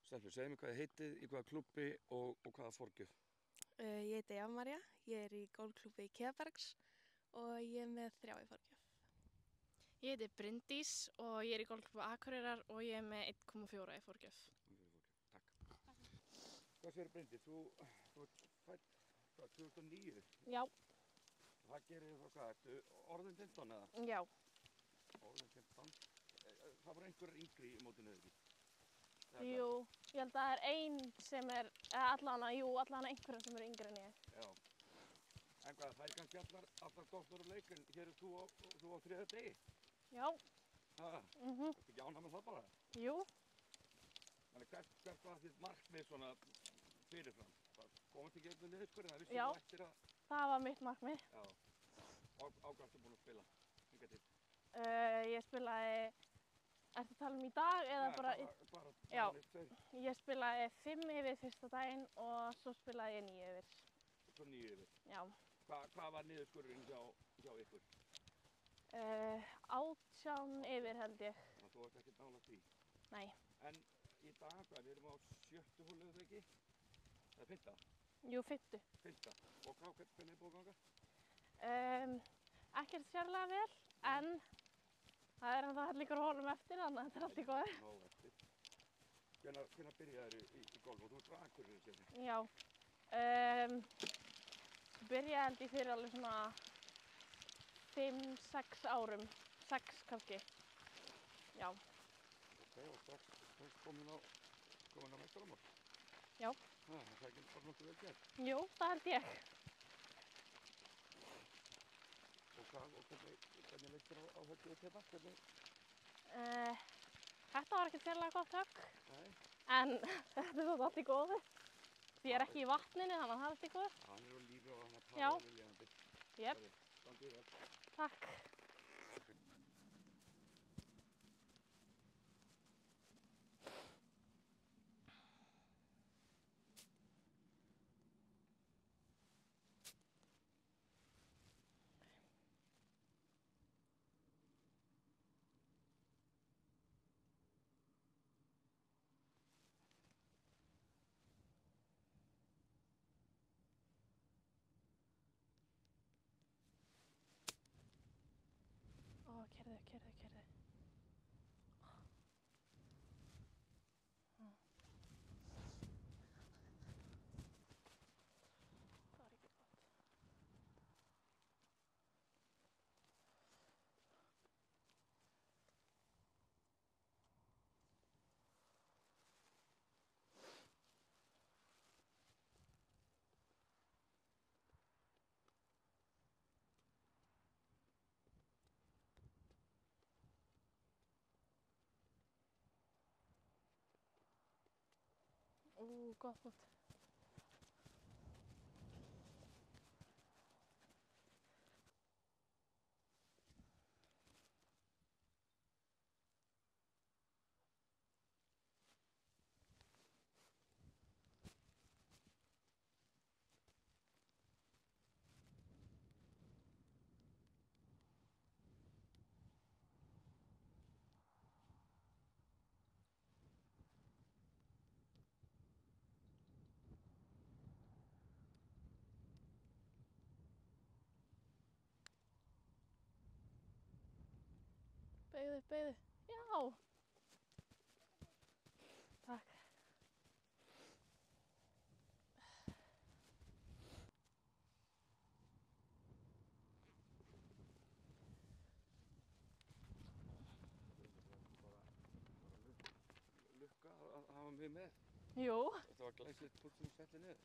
Stelpur, segðu mér hvað þið heitið, í hvaða klúbbi og hvaða forgjöf. Ég heiti Eva María, ég er í golfklúbbi Kiðabergs og ég er með 3 í forgjöf. Ég heiti Bryndís og ég er í golfklúbbi Akureyrar og ég er með 1,4 í forgjöf. Takk. Hvað segir Bryndís, þú ert fædd 2009? Já. Það gerir þið þá hvað, ertu orðin 15 eða? Já. Orðin 15. Það voru einhverjir yngri í mótinu eða ekki? Jú, ég held að það er ein sem er, allan einhverjum sem er yngri en ég. Já. En hvað, það er kannski allar doktor og leik, en hér er þú á 3. degi? Já. Ertu ekki ánægð með það bara? Jú. Þannig hvert var þitt markmið svona fyrirfram? Komast ekki upp með niðurskurinn, það Já. vissum þú eftir að... Það var mitt markmið. Já. Á hvað ertu búin að spila? Hingað til? Ég spilaði, ertu að tala um í dag eða bara... Bara Já. tveir. Ég spilaði 5 yfir fyrsta daginn og svo spilaði ég 9 yfir. Svo 9 yfir. Já. Hvað var niðurskurinn hjá ykkur? 18 yfir held ég. Þannig að þú ert ekkert nálægt því. Nei. En í dag, við erum á 7. holu eða ekki? Það er 5. Jú, 5. 5. Og hvernig er búið að ganga? Ekkert sérlega vel, en það er ennþá hellingur holum eftir, þannig að þetta er allt í góðu. Nóg eftir. Hvenær byrjaðirðu í golf og þú ert frá Akureyri, segir þið? Já. Byrjaði held ég fyrir alveg svona 5-6 árum. 6 kannski. Já. Ok, og strax komin á meistaramót? Já. Það er ekki bara nokkuð vel gert. Jú, það held ég. Og hvernig leist þér á höggið þetta? Hvernig? Þetta var ekkert sérlega gott högg. Nei. En þetta er svona allt í góðu. Því ég er ekki í vatninu, þannig að það er allt í góðu. Hann er á lífi og hann er Já. parið viljandi. Jep. Standið vel. Takk. Keyrðu. Það var ekki gott. Gott fót. Beygðu. Já. Takk. Lukka að hafa mig með. Jú. Þetta var glæsilegt fólk sem setti niður.